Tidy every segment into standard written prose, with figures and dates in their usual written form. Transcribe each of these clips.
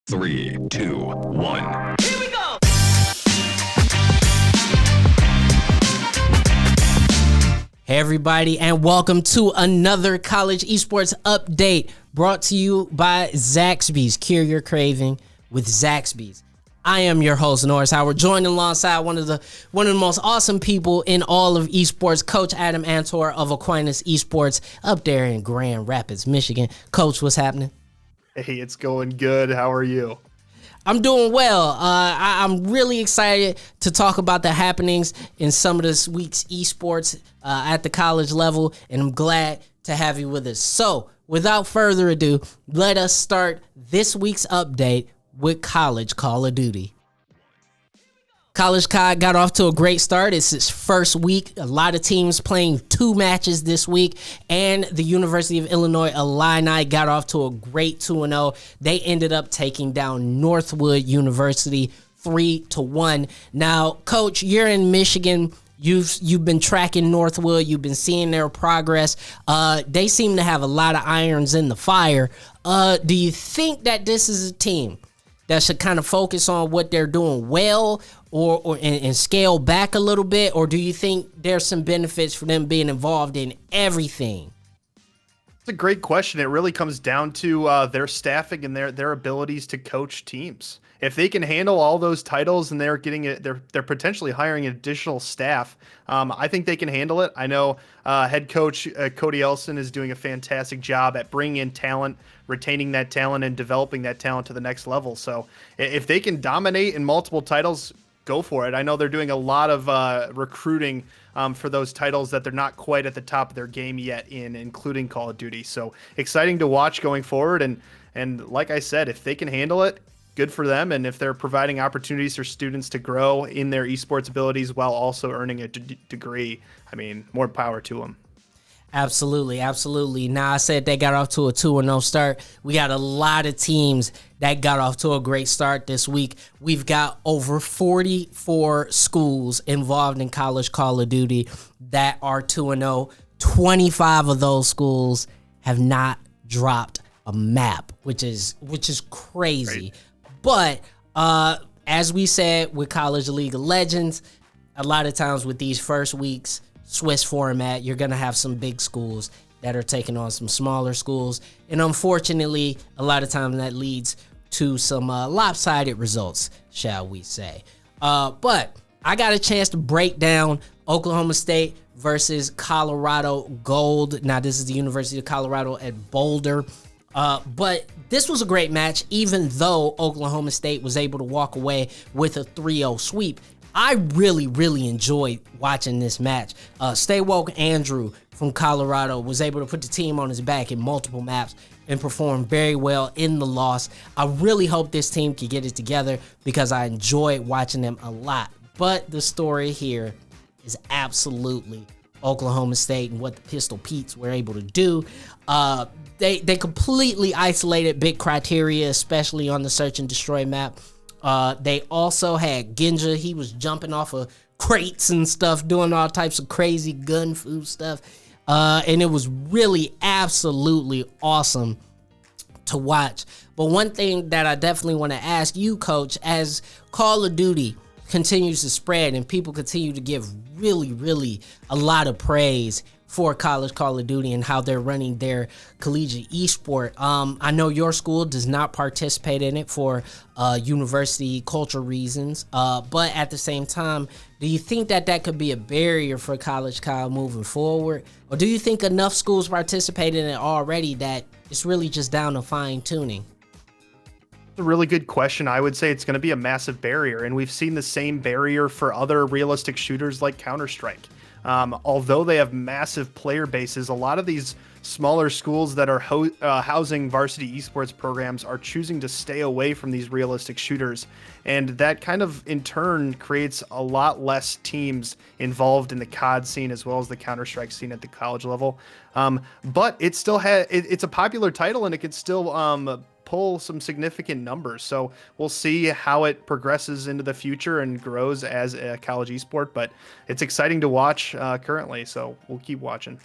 3, 2, 1. Here we go! Hey everybody, and welcome to another college esports update brought to you by Zaxby's. Cure your craving with Zaxby's. I am your host, Norris Howard, joined alongside one of the most awesome people in all of esports, Coach Adam Antor of Aquinas Esports up there in Grand Rapids, Michigan. Coach, what's happening? Hey, it's going good. How are you? I'm doing well. I'm really excited to talk about the happenings in some of this week's esports at the college level, and I'm glad to have you with us. So, without further ado, let us start this week's update with College Call of Duty. College COD got off to a great start. It's its first week. A lot of teams playing 2 matches this week, and the University of Illinois Illini got off to a great 2-0. They ended up taking down Northwood University 3-1. Now, Coach, you're in Michigan. You've been tracking Northwood. You've been seeing their progress. They seem to have a lot of irons in the fire. Do you think that this is a team that should kind of focus on what they're doing well and scale back a little bit? Or do you think there's some benefits for them being involved in everything? It's a great question. It really comes down to their staffing and their abilities to coach teams. If they can handle all those titles and they're getting it, they're potentially hiring additional staff. I think they can handle it. I know head coach Cody Elson is doing a fantastic job at bringing in talent, retaining that talent, and developing that talent to the next level. So if they can dominate in multiple titles, go for it. I know they're doing a lot of recruiting for those titles that they're not quite at the top of their game yet in, including Call of Duty. So exciting to watch going forward. And like I said, if they can handle it, good for them. And if they're providing opportunities for students to grow in their esports abilities while also earning a degree, I mean, more power to them. Absolutely, absolutely. Now, I said they got off to a 2-0 start. We got a lot of teams that got off to a great start this week. We've got over 44 schools involved in College Call of Duty that are 2-0. 25 of those schools have not dropped a map, which is crazy. Right. But as we said with College League of Legends, a lot of times with these first weeks, Swiss format, you're going to have some big schools that are taking on some smaller schools. And unfortunately, a lot of times that leads to some lopsided results, shall we say. But I got a chance to break down Oklahoma State versus Colorado Gold. Now, this is the University of Colorado at Boulder. But this was a great match, even though Oklahoma State was able to walk away with a 3-0 sweep. I really, really enjoyed watching this match. Stay Woke Andrew from Colorado was able to put the team on his back in multiple maps and perform very well in the loss. I really hope this team can get it together because I enjoyed watching them a lot. But the story here is absolutely Oklahoma State and what the Pistol Petes were able to do. They completely isolated Big Criteria, especially on the Search and Destroy map. They also had Genja. He was jumping off of crates and stuff, doing all types of crazy gun fu stuff. And it was really absolutely awesome to watch. But one thing that I definitely want to ask you, Coach, as Call of Duty continues to spread and people continue to give really, really a lot of praise for College Call of Duty and how they're running their collegiate esport. I know your school does not participate in it for university culture reasons, but at the same time, do you think that could be a barrier for College Call moving forward? Or do you think enough schools participate in it already that it's really just down to fine tuning? A really good question. I would say it's going to be a massive barrier, and we've seen the same barrier for other realistic shooters like Counter-Strike. Although they have massive player bases, a lot of these smaller schools that are housing varsity esports programs are choosing to stay away from these realistic shooters. And that kind of, in turn, creates a lot less teams involved in the COD scene as well as the Counter-Strike scene at the college level. But it still it's a popular title, and it can still pull some significant numbers. So we'll see how it progresses into the future and grows as a college esport, but it's exciting to watch currently. So we'll keep watching.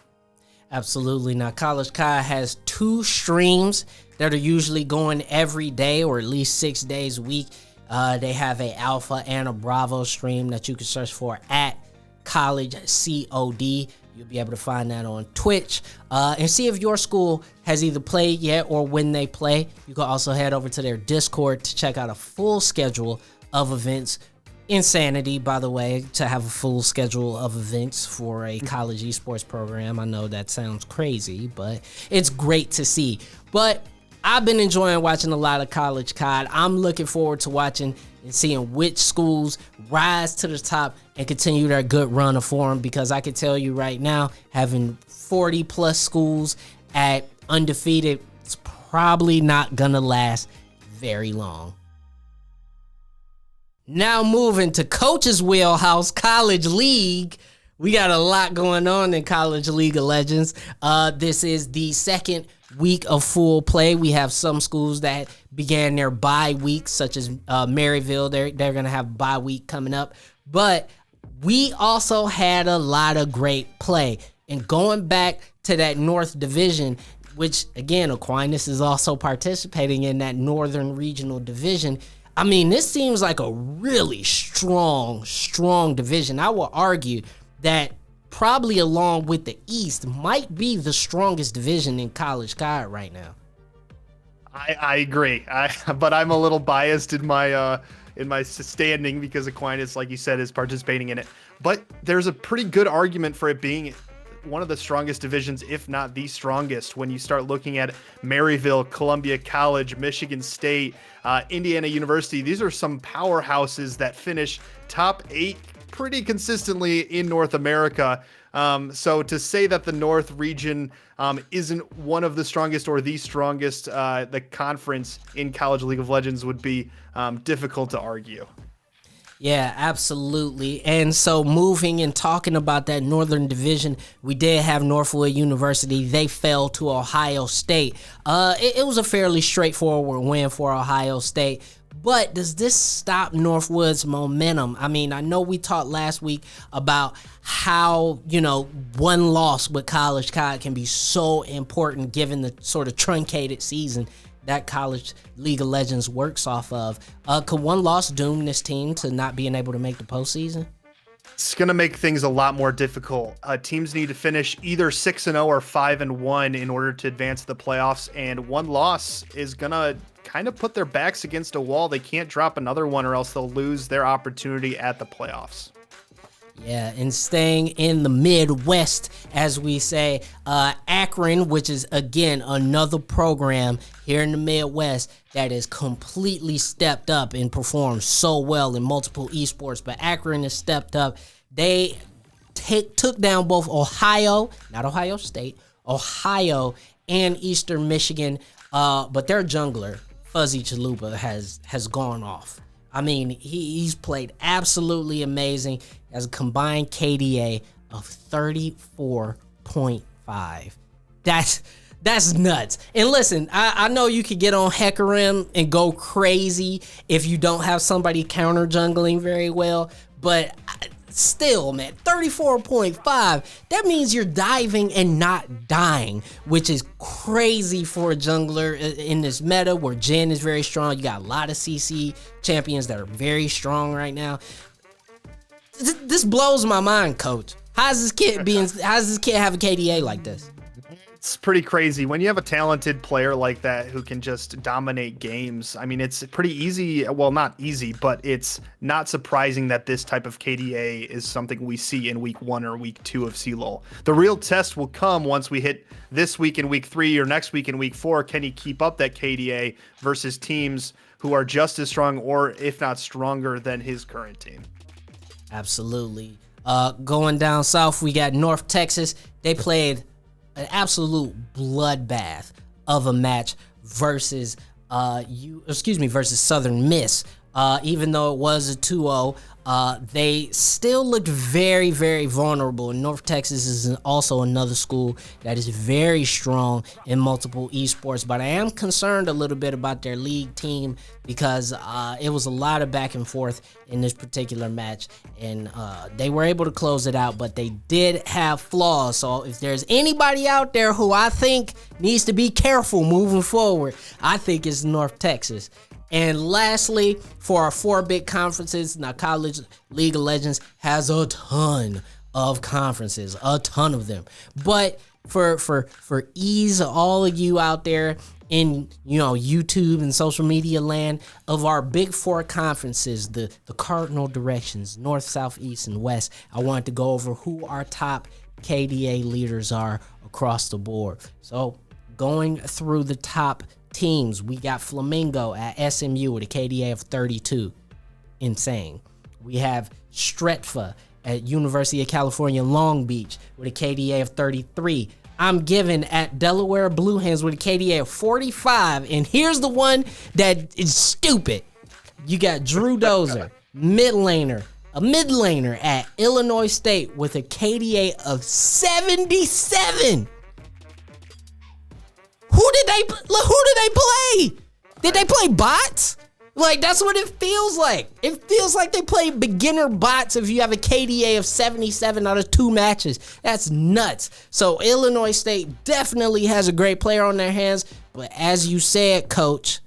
Absolutely. Now, College Kai has 2 streams that are usually going every day or at least 6 days a week. They have a Alpha and a Bravo stream that you can search for at College COD. You'll be able to find that on Twitch and see if your school has either played yet or when they play. You can also head over to their Discord to check out a full schedule of events. Insanity, by the way, to have a full schedule of events for a college esports program. I know that sounds crazy, but it's great to see. But I've been enjoying watching a lot of College COD. I'm looking forward to watching and seeing which schools rise to the top and continue their good run of form, because I can tell you right now, having 40 plus schools at undefeated, it's probably not gonna last very long. Now moving to Coach's Wheelhouse, College League. We got a lot going on in College League of Legends. This is the second week of full play. We have some schools that began their bye weeks, such as Maryville. They're going to have bye week coming up. But we also had a lot of great play. And going back to that North Division, which, again, Aquinas is also participating in that Northern Regional Division. I mean, this seems like a really strong division. I will argue that probably along with the East might be the strongest division in College COD right now. I agree, but I'm a little biased in my standing because Aquinas, like you said, is participating in it. But there's a pretty good argument for it being one of the strongest divisions, if not the strongest, when you start looking at Maryville, Columbia College, Michigan State, Indiana University. These are some powerhouses that finish top 8 pretty consistently in North America. So to say that the North region isn't one of the strongest or the strongest, the conference in College League of Legends would be difficult to argue. Yeah, absolutely. And so moving and talking about that Northern Division, we did have Northwood University. They fell to Ohio State. It was a fairly straightforward win for Ohio State. But does this stop Northwood's momentum? I mean, I know we talked last week about how, one loss with College COD can be so important given the sort of truncated season that College League of Legends works off of. Could one loss doom this team to not being able to make the postseason? It's going to make things a lot more difficult. Teams need to finish either 6-0 or 5-1 in order to advance to the playoffs, and one loss is going to kind of put their backs against a wall. They can't drop another one or else they'll lose their opportunity at the playoffs. Yeah, and staying in the Midwest, as we say, Akron, which is, again, another program here in the Midwest that is completely stepped up and performed so well in multiple esports. But Akron has stepped up. They took down both Ohio, not Ohio State, Ohio and Eastern Michigan. But their jungler, Fuzzy Chalupa, has gone off. I mean, he's played absolutely amazing. He has a combined KDA of 34.5. That's nuts. And listen, I know you could get on Hecarim and go crazy if you don't have somebody counter jungling very well, but still, man, 34.5, that means you're diving and not dying, which is crazy for a jungler in this meta where Jhin is very strong. You got a lot of CC champions that are very strong right now. This blows my mind, coach. How's this kid have a KDA like this? It's pretty crazy when you have a talented player like that who can just dominate games. I mean, it's pretty easy. Well, not easy, but it's not surprising that this type of KDA is something we see in week 1 or week 2 of CLoL. The real test will come once we hit this week in week 3 or next week in week 4. Can he keep up that KDA versus teams who are just as strong or if not stronger than his current team? Absolutely. Going down south, we got North Texas. They played an absolute bloodbath of a match versus versus Southern Miss. Even though it was a 2-0, They still looked very, very vulnerable. And North Texas is also another school that is very strong in multiple esports. But I am concerned a little bit about their league team because it was a lot of back and forth in this particular match. And they were able to close it out, but they did have flaws. So if there's anybody out there who I think needs to be careful moving forward, I think it's North Texas. And lastly, for our 4 big conferences, now College League of Legends has a ton of conferences, a ton of them. But for ease of all of you out there in YouTube and social media land, of our big 4 conferences, the cardinal directions, north, south, east, and west, I wanted to go over who our top KDA leaders are across the board. So going through the top teams, we got Flamingo at SMU with a KDA of 32. Insane. We have Stretfa at University of California, Long Beach with a KDA of 33. I'm giving at Delaware Blue Hens with a KDA of 45. And here's the one that is stupid. You got Drew Dozer, a mid laner at Illinois State with a KDA of 77. Who did they play? Did they play bots? Like, that's what it feels like. It feels like they play beginner bots if you have a KDA of 77 out of 2 matches. That's nuts. So Illinois State definitely has a great player on their hands. But as you said, Coach,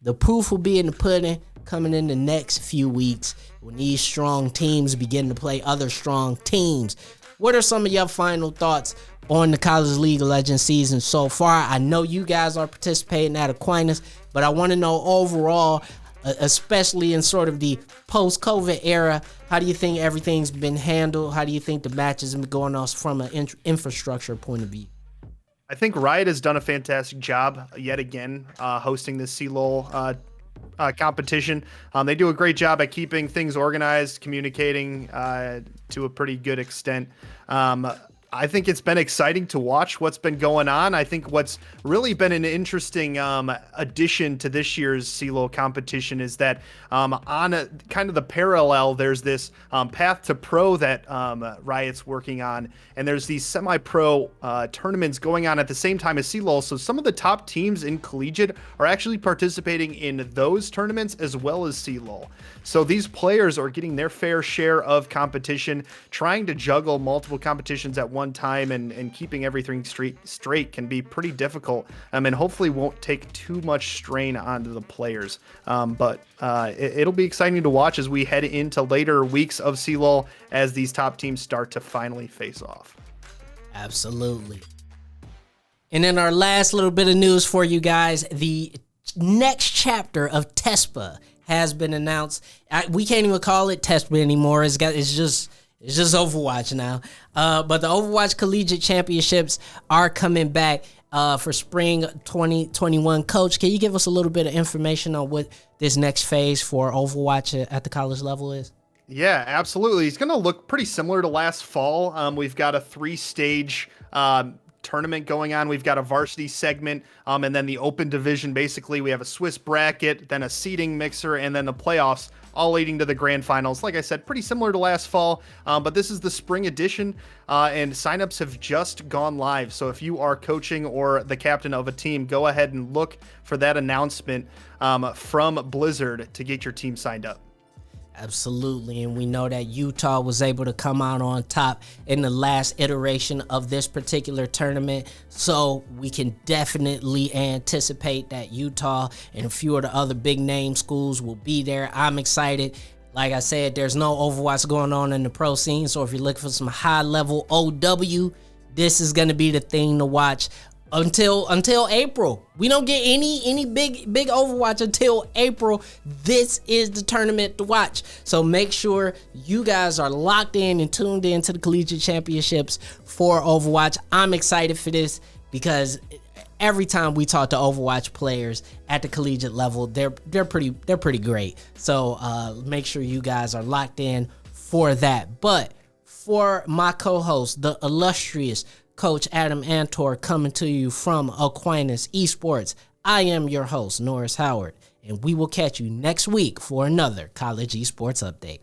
the proof will be in the pudding coming in the next few weeks when these strong teams begin to play other strong teams. What are some of your final thoughts on the College League of Legends season so far? I know you guys are participating at Aquinas, but I want to know overall, especially in sort of the post-COVID era, how do you think everything's been handled? How do you think the matches have been going on from an infrastructure point of view? I think Riot has done a fantastic job yet again hosting this CLoL competition. They do a great job at keeping things organized, communicating to a pretty good extent. I think it's been exciting to watch what's been going on. I think what's really been an interesting addition to this year's CLoL competition is that on a kind of the parallel, there's this path to pro that Riot's working on, and there's these semi-pro tournaments going on at the same time as CLoL. So some of the top teams in Collegiate are actually participating in those tournaments as well as CLoL. So these players are getting their fair share of competition, trying to juggle multiple competitions at one time and keeping everything straight can be pretty difficult, and hopefully won't take too much strain onto the players. But it'll be exciting to watch as we head into later weeks of CLoL as these top teams start to finally face off. Absolutely. And then our last little bit of news for you guys, the next chapter of TESPA has been announced. We can't even call it TESPA anymore. It's just Overwatch now. But the Overwatch Collegiate Championships are coming back for spring 2021. Coach, can you give us a little bit of information on what this next phase for Overwatch at the college level is? Yeah, absolutely. It's going to look pretty similar to last fall. We've got a 3-stage tournament going on. We've got a varsity segment, and then the open division. Basically, we have a Swiss bracket, then a seeding mixer, and then the playoffs, all leading to the grand finals. Like I said, pretty similar to last fall, but this is the spring edition, and signups have just gone live. So if you are coaching or the captain of a team, go ahead and look for that announcement from Blizzard to get your team signed up. Absolutely, and we know that Utah was able to come out on top in the last iteration of this particular tournament, so we can definitely anticipate that Utah and a few of the other big name schools will be there. I'm excited. Like I said, there's no Overwatch going on in the pro scene, so if you're looking for some high-level OW, this is going to be the thing to watch. Until April. We don't get any big Overwatch until April. This is the tournament to watch. So make sure you guys are locked in and tuned in to the Collegiate Championships for Overwatch. I'm excited for this because every time we talk to Overwatch players at the collegiate level, they're pretty great. So make sure you guys are locked in for that. But for my co-host, the illustrious Coach Adam Antor, coming to you from Aquinas Esports, I am your host, Norris Howard, and we will catch you next week for another college esports update.